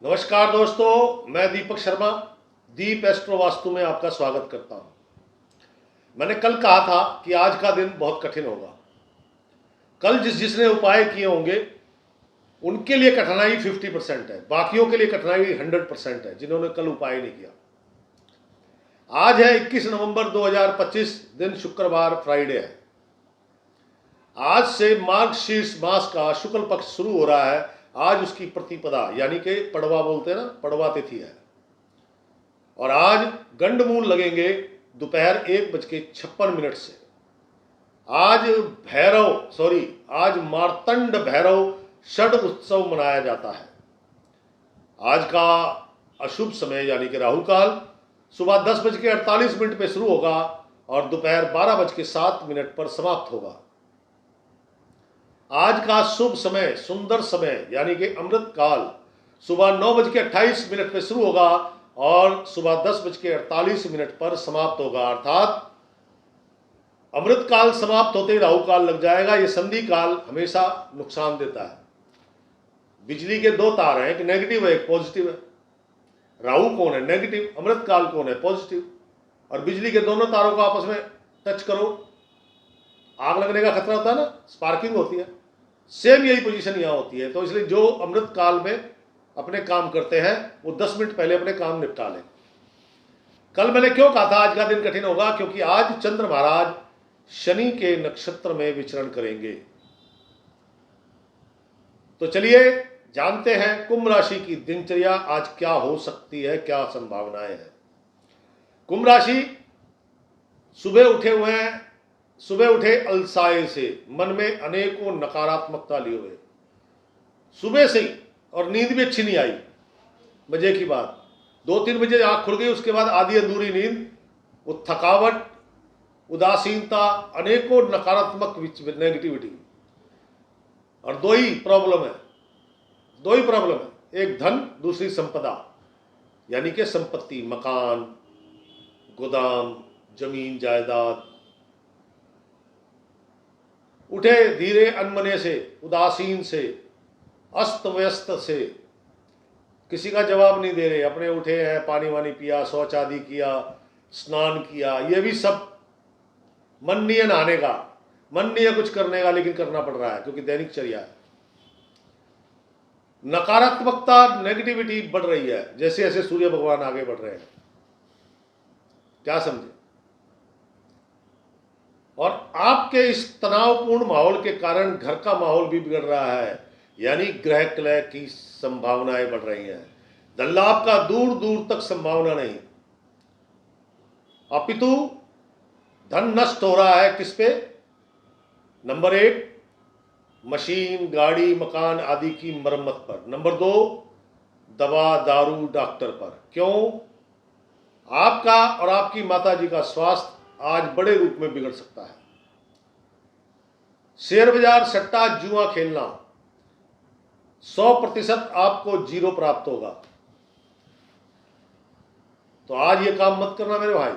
नमस्कार दोस्तों, मैं दीपक शर्मा दीप एस्ट्रो वास्तु में आपका स्वागत करता हूं। मैंने कल कहा था कि आज का दिन बहुत कठिन होगा। कल जिसने उपाय किए होंगे उनके लिए कठिनाई 50% है, बाकियों के लिए कठिनाई 100% है जिन्होंने कल उपाय नहीं किया। आज है 21 नवंबर 2025, दिन शुक्रवार, फ्राइडे है। आज से मार्गशीर्ष मास का शुक्ल पक्ष शुरू हो रहा है। आज उसकी प्रतिपदा यानी कि पड़वा बोलते हैं ना, पड़वा तिथि है। और आज गंडमूल लगेंगे दोपहर 1:56 से। आज मार्तंड भैरव षड उत्सव मनाया जाता है। आज का अशुभ समय यानी कि राहु काल सुबह 10:48 पे शुरू होगा और दोपहर 12:07 पर समाप्त होगा। आज का शुभ समय, सुंदर समय यानी कि अमृत काल सुबह 9:28 पे शुरू होगा और सुबह 10:48 पर समाप्त होगा। अर्थात अमृत काल समाप्त होते ही राहु काल लग जाएगा। ये संधि काल हमेशा नुकसान देता है। बिजली के दो तार हैं, एक नेगेटिव है एक पॉजिटिव है। राहु कौन है? नेगेटिव। अमृत काल कौन है? पॉजिटिव। और बिजली के दोनों तारों को आपस में टच करो, आग लगने का खतरा होता है ना, स्पार्किंग होती है। सेम यही पोजीशन यहां होती है। तो इसलिए जो अमृत काल में अपने काम करते हैं वो 10 मिनट पहले अपने काम निपटा लें। कल मैंने क्यों कहा था आज का दिन कठिन होगा? क्योंकि आज चंद्र महाराज शनि के नक्षत्र में विचरण करेंगे। तो चलिए जानते हैं कुंभ राशि की दिनचर्या आज क्या हो सकती है, क्या संभावनाएं हैं। कुंभ राशि सुबह उठे अलसाए से, मन में अनेकों नकारात्मकता लिए हुए सुबह से ही, और नींद भी अच्छी नहीं आई। मजे की बात, 2-3 बजे आंख खुल गई, उसके बाद आधी अधूरी नींद, वो थकावट, उदासीनता, अनेकों नकारात्मक नेगेटिविटी। और दो ही प्रॉब्लम है, एक धन, दूसरी संपदा यानी कि संपत्ति, मकान, गोदाम, जमीन जायदाद। उठे धीरे अनमने से, उदासीन से, अस्त व्यस्त से, किसी का जवाब नहीं दे रहे, अपने उठे हैं, पानी वानी पिया, शौच आदि किया, स्नान किया, ये भी सब मन नहीं है नहाने का, मन नहीं है कुछ करने का, लेकिन करना पड़ रहा है क्योंकि दैनिक चर्या है। नकारात्मकता, नेगेटिविटी बढ़ रही है जैसे जैसे सूर्य भगवान आगे बढ़ रहे हैं। क्या समझे? और आपके इस तनावपूर्ण माहौल के कारण घर का माहौल भी बिगड़ रहा है, यानी ग्रह कलह की संभावनाएं बढ़ रही हैं। धन लाभ का दूर दूर तक संभावना नहीं, अपितु धन नष्ट हो रहा है। किस पे? नंबर 1 मशीन, गाड़ी, मकान आदि की मरम्मत पर। नंबर 2 दवा, दारू, डॉक्टर पर। क्यों? आपका और आपकी माता जी का स्वास्थ्य आज बड़े रूप में बिगड़ सकता है। शेयर बाजार, सट्टा, जुआ खेलना 100% आपको जीरो प्राप्त होगा। तो आज ये काम मत करना मेरे भाई।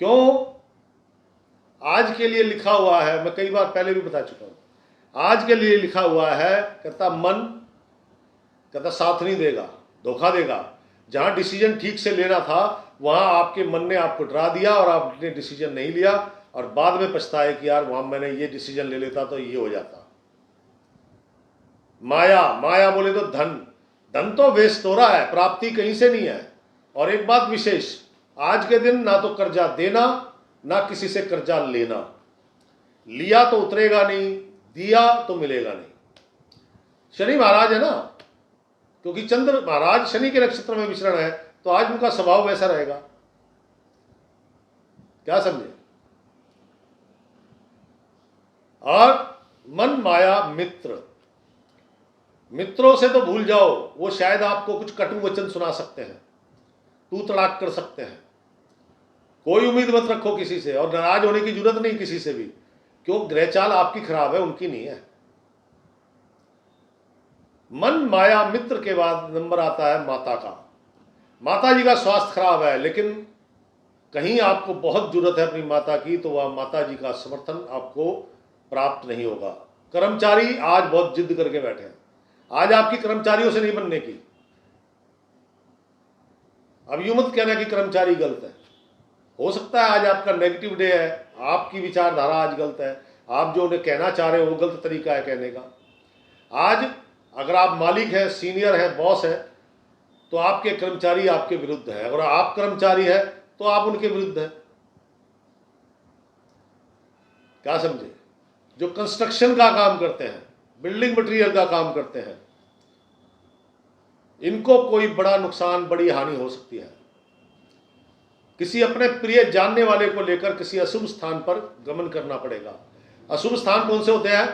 क्यों? आज के लिए लिखा हुआ है, मैं कई बार पहले भी बता चुका हूं, आज के लिए लिखा हुआ है, कहता मन कहता साथ नहीं देगा, धोखा देगा। जहां डिसीजन ठीक से लेना था वहां आपके मन ने आपको डरा दिया और आपने डिसीजन नहीं लिया और बाद में पछताए कि यार वहां मैंने ये डिसीजन ले लेता तो ये हो जाता। माया बोले तो धन तो वेस्ट हो रहा है, प्राप्ति कहीं से नहीं है। और एक बात विशेष, आज के दिन ना तो कर्जा देना ना किसी से कर्जा लेना। लिया तो उतरेगा नहीं, दिया तो मिलेगा नहीं। शनि महाराज है ना, क्योंकि चंद्र महाराज शनि के नक्षत्र में विचरण है, तो आज उनका स्वभाव वैसा रहेगा। क्या समझे? और मन माया मित्रों से तो भूल जाओ, वो शायद आपको कुछ कटु वचन सुना सकते हैं, तू तड़ाक कर सकते हैं। कोई उम्मीद मत रखो किसी से, और नाराज होने की जरूरत नहीं किसी से भी, क्यों? ग्रह चाल आपकी खराब है, उनकी नहीं है। मन माया मित्र के बाद नंबर आता है माता का। माता जी का स्वास्थ्य खराब है, लेकिन कहीं आपको बहुत जरूरत है अपनी माता की, तो वह माता जी का समर्थन आपको प्राप्त नहीं होगा। कर्मचारी आज बहुत जिद करके बैठे हैं, आज आपकी कर्मचारियों से नहीं बनने की, अब यूं मत कहना कि कर्मचारी गलत है। हो सकता है आज आपका नेगेटिव डे है, आपकी विचारधारा आज गलत है, आप जो उन्हें कहना चाह रहे हो वो गलत तरीका है कहने का। आज अगर आप मालिक हैं, सीनियर हैं, बॉस है, तो आपके कर्मचारी आपके विरुद्ध है। अगर आप कर्मचारी है तो आप उनके विरुद्ध है। क्या समझे? जो कंस्ट्रक्शन का काम करते हैं, बिल्डिंग मटेरियल का काम करते हैं, इनको कोई बड़ा नुकसान, बड़ी हानि हो सकती है। किसी अपने प्रिय जानने वाले को लेकर किसी अशुभ स्थान पर गमन करना पड़ेगा। अशुभ स्थान कौन से होते हैं?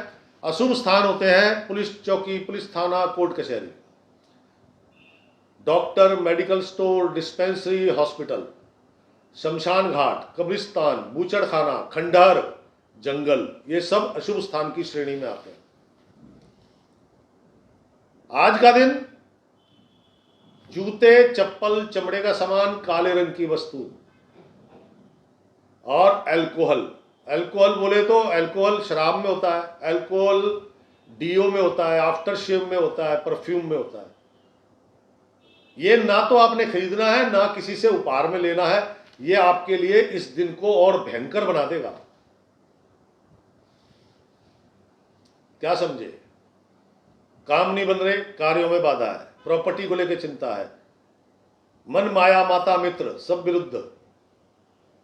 अशुभ स्थान होते हैं पुलिस चौकी, पुलिस थाना, कोर्ट कचहरी, doctor, medical store, dispensary, hospital, शमशान घाट, कब्रिस्तान, बूचड़खाना, खंडहर, जंगल, ये सब अशुभ स्थान की श्रेणी में आते हैं। आज का दिन जूते, चप्पल, चमड़े का सामान, काले रंग की वस्तु और अल्कोहल। अल्कोहल बोले तो अल्कोहल शराब में होता है, अल्कोहल डीओ में होता है, आफ्टर शेव में होता है, परफ्यूम में होता है। ये ना तो आपने खरीदना है, ना किसी से उपहार में लेना है। ये आपके लिए इस दिन को और भयंकर बना देगा। क्या समझे? काम नहीं बन रहे, कार्यों में बाधा है, प्रॉपर्टी को लेकर चिंता है, मन, माया, माता, मित्र सब विरुद्ध,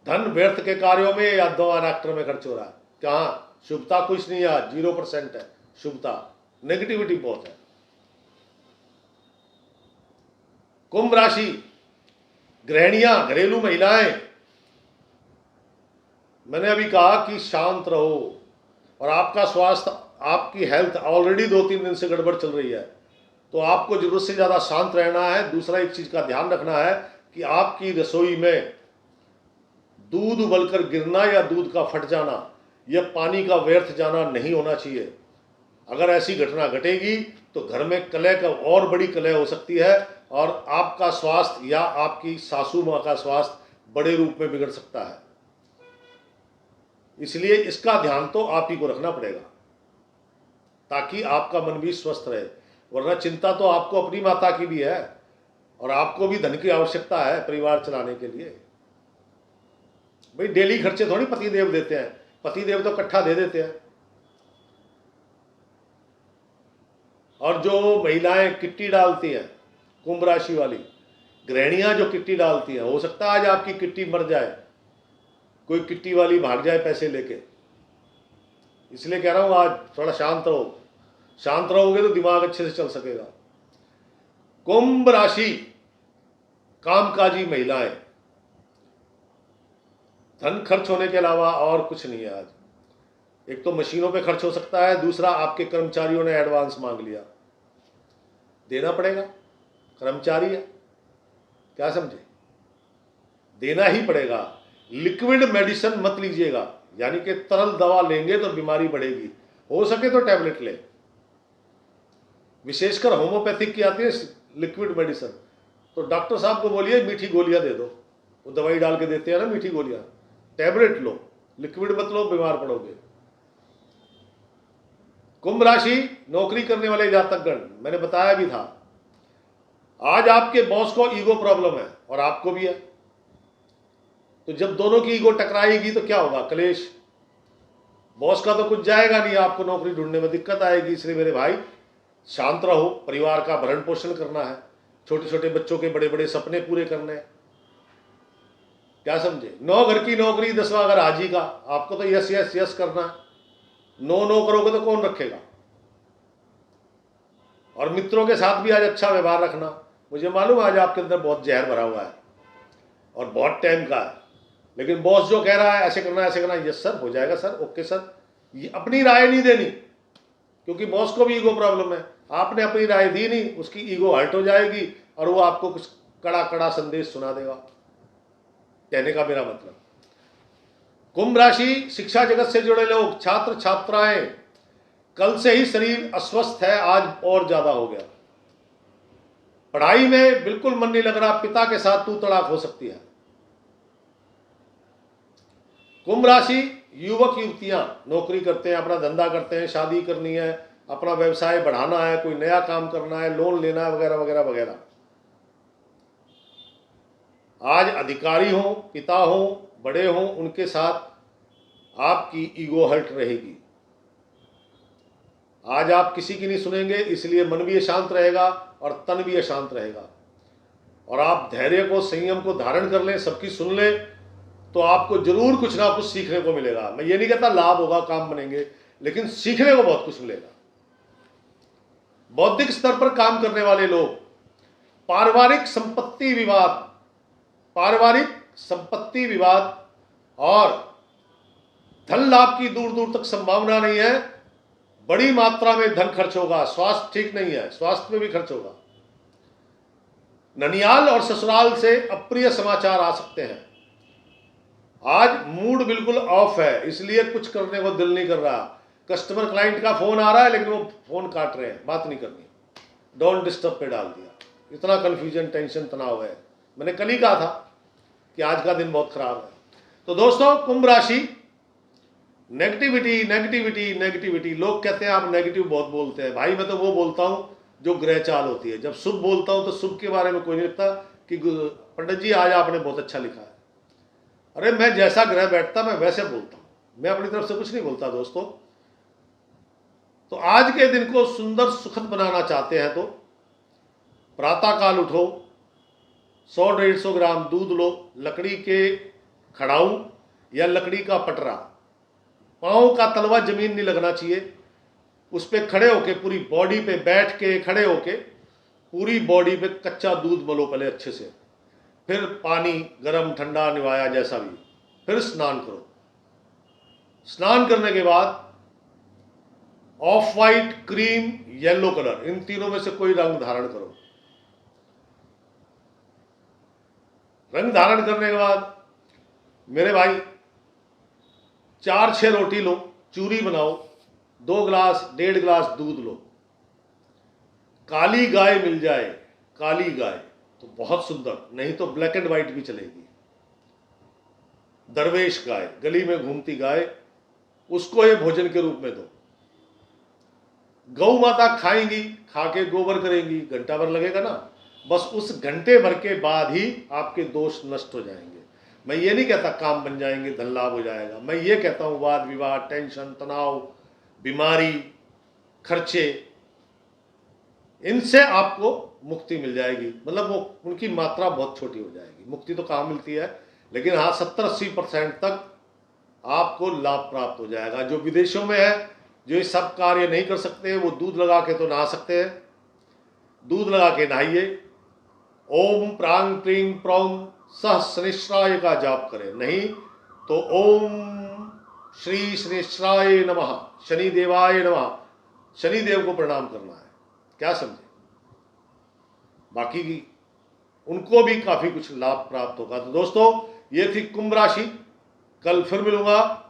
धन व्यर्थ के कार्यों में या दवा डॉक्टर में खर्च हो रहा है। कहाँ शुभता? कुछ नहीं है, 0% है शुभता, नेगेटिविटी बहुत है। कुंभ राशि, गृहिणियां, घरेलू महिलाएं, मैंने अभी कहा कि शांत रहो। और आपका स्वास्थ्य, आपकी हेल्थ ऑलरेडी 2-3 दिन से गड़बड़ चल रही है, तो आपको जरूरत से ज़्यादा शांत रहना है। दूसरा एक चीज़ का ध्यान रखना है कि आपकी रसोई में दूध उबलकर गिरना या दूध का फट जाना, यह पानी का व्यर्थ जाना नहीं होना चाहिए। अगर ऐसी घटना घटेगी तो घर में कलह का और बड़ी कलह हो सकती है और आपका स्वास्थ्य या आपकी सासू माँ का स्वास्थ्य बड़े रूप में बिगड़ सकता है। इसलिए इसका ध्यान तो आप ही को रखना पड़ेगा ताकि आपका मन भी स्वस्थ रहे। वरना चिंता तो आपको अपनी माता की भी है और आपको भी धन की आवश्यकता है परिवार चलाने के लिए। भाई डेली खर्चे थोड़ी पति देव देते हैं, पति देव तो इकट्ठा दे देते हैं। और जो महिलाएं किट्टी डालती हैं, कुंभ राशि वाली गृहिणियां जो किट्टी डालती हैं, हो सकता है आज आपकी किट्टी मर जाए, कोई किट्टी वाली भाग जाए पैसे लेके। इसलिए कह रहा हूं आज थोड़ा शांत रहो। शांत रहोगे तो दिमाग अच्छे से चल सकेगा। कुंभ राशि, कामकाजी महिलाएं, धन खर्च होने के अलावा और कुछ नहीं है आज। एक तो मशीनों पे खर्च हो सकता है, दूसरा आपके कर्मचारियों ने एडवांस मांग लिया, देना पड़ेगा, कर्मचारी है। क्या समझे? देना ही पड़ेगा। लिक्विड मेडिसिन मत लीजिएगा, यानी कि तरल दवा लेंगे तो बीमारी बढ़ेगी। हो सके तो टैबलेट ले, विशेषकर होम्योपैथिक की आती है लिक्विड मेडिसिन, तो डॉक्टर साहब को बोलिए मीठी गोलियां दे दो, वो दवाई डाल के देते हैं ना मीठी गोलियां। टैबलेट लो, लिक्विड मत लो, बीमार पड़ोगे। कुंभ राशि, नौकरी करने वाले जातकगण, मैंने बताया भी था, आज आपके बॉस को ईगो प्रॉब्लम है और आपको भी है। तो जब दोनों की ईगो टकराएगी तो क्या होगा? कलेश। बॉस का तो कुछ जाएगा नहीं, आपको नौकरी ढूंढने में दिक्कत आएगी। इसलिए मेरे भाई शांत रहो, परिवार का भरण पोषण करना है, छोटे छोटे बच्चों के बड़े बड़े सपने पूरे करने हैं। क्या समझे? 9 घर की नौकरी, 10वां घर हाजी का, आपको तो यस यस यस करना है। नो नो करोगे तो कौन रखेगा? और मित्रों के साथ भी आज अच्छा व्यवहार रखना। मुझे मालूम है आज आपके अंदर बहुत जहर भरा हुआ है और बहुत टाइम का है, लेकिन बॉस जो कह रहा है ऐसे करना ऐसे करना, यस सर, हो जाएगा सर, ओके सर, ये अपनी राय नहीं देनी, क्योंकि बॉस को भी ईगो प्रॉब्लम है। आपने अपनी राय दी नहीं, उसकी ईगो हर्ट हो जाएगी और वो आपको कुछ कड़ा कड़ा संदेश सुना देगा। कहने का मेरा मतलब, कुंभ राशि, शिक्षा जगत से जुड़े लोग, छात्र छात्राएं, कल से ही शरीर अस्वस्थ है, आज और ज्यादा हो गया। पढ़ाई में बिल्कुल मन नहीं लग रहा, पिता के साथ तू तड़ाक हो सकती है। कुंभ राशि, युवक युवतियां नौकरी करते हैं, अपना धंधा करते हैं, शादी करनी है, अपना व्यवसाय बढ़ाना है, कोई नया काम करना है, लोन लेना है, वगैरह वगैरह वगैरह। आज अधिकारी हों, पिता हों, बड़े हों, उनके साथ आपकी ईगो हर्ट रहेगी। आज आप किसी की नहीं सुनेंगे, इसलिए मन भी अशांत रहेगा और तन भी अशांत रहेगा। और आप धैर्य को, संयम को धारण कर लें, सबकी सुन लें, तो आपको जरूर कुछ ना कुछ सीखने को मिलेगा। मैं ये नहीं कहता लाभ होगा, काम बनेंगे, लेकिन सीखने को बहुत कुछ मिलेगा। बौद्धिक स्तर पर काम करने वाले लोग पारिवारिक संपत्ति विवाद और धन लाभ की दूर दूर तक संभावना नहीं है। बड़ी मात्रा में धन खर्च होगा, स्वास्थ्य ठीक नहीं है, स्वास्थ्य में भी खर्च होगा। ननियाल और ससुराल से अप्रिय समाचार आ सकते हैं। आज मूड बिल्कुल ऑफ है, इसलिए कुछ करने को दिल नहीं कर रहा। कस्टमर क्लाइंट का फोन आ रहा है, लेकिन वो फोन काट रहे हैं, बात नहीं करनी, डोंट डिस्टर्ब पे डाल दिया। इतना कंफ्यूजन, टेंशन, तनाव है। मैंने कल ही कहा था कि आज का दिन बहुत खराब है। तो दोस्तों, कुंभ राशि, नेगेटिविटी नेगेटिविटी नेगेटिविटी। लोग कहते हैं आप नेगेटिव बहुत बोलते हैं। भाई मैं तो वो बोलता हूं जो ग्रह चाल होती है। जब शुभ बोलता हूं तो शुभ के बारे में कोई नहीं लिखता कि पंडित जी आज आपने बहुत अच्छा लिखा है। अरे मैं जैसा ग्रह बैठता मैं वैसे बोलता हूं, मैं अपनी तरफ से कुछ नहीं बोलता दोस्तों। तो आज के दिन को सुंदर सुखद बनाना चाहते हैं तो प्रातःकाल उठो, 100-150 ग्राम दूध लो, लकड़ी के खड़ाऊ या लकड़ी का पटरा, पाँव का तलवा जमीन नहीं लगना चाहिए, उस पर खड़े होके, पूरी बॉडी पे बैठ के, खड़े होके पूरी बॉडी पे कच्चा दूध मलो पहले अच्छे से, फिर पानी गर्म ठंडा निवाया जैसा भी, फिर स्नान करो। स्नान करने के बाद off white, cream, yellow colour, इन तीनों में से कोई रंग धारण करो। रंग धारण करने के बाद मेरे भाई 4-6 रोटी लो, चूरी बनाओ, 2 गिलास 1.5 गिलास दूध लो। काली गाय मिल जाए, काली गाय तो बहुत सुंदर, नहीं तो ब्लैक एंड व्हाइट भी चलेगी। दरवेश गाय, गली में घूमती गाय, उसको ये भोजन के रूप में दो। गौ माता खाएंगी, खा के गोबर करेंगी, घंटा भर लगेगा ना, बस उस घंटे भर के बाद ही आपके दोष नष्ट हो जाएंगे। मैं ये नहीं कहता काम बन जाएंगे, धन लाभ हो जाएगा। मैं ये कहता हूं वाद विवाद, टेंशन, तनाव, बीमारी, खर्चे, इनसे आपको मुक्ति मिल जाएगी। मतलब वो उनकी मात्रा बहुत छोटी हो जाएगी। मुक्ति तो कहाँ मिलती है, लेकिन हाँ 70-80% तक आपको लाभ प्राप्त हो जाएगा। जो विदेशों में है, जो ये सब कार्य नहीं कर सकते, वो दूध लगा के तो नहा सकते हैं। दूध लगा के नहाइए, ओम प्रांग प्रीं प्रौं सह शनिश्चराय का जाप करें, नहीं तो ओम श्री शनिश्चराय नमः, शनिदेवाय नमः, शनिदेव को प्रणाम करना है। क्या समझे? बाकी की उनको भी काफी कुछ लाभ प्राप्त होगा। तो दोस्तों, ये थी कुंभ राशि। कल फिर मिलूंगा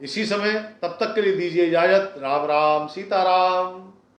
इसी समय, तब तक के लिए दीजिए इजाजत। राम राम, सीताराम।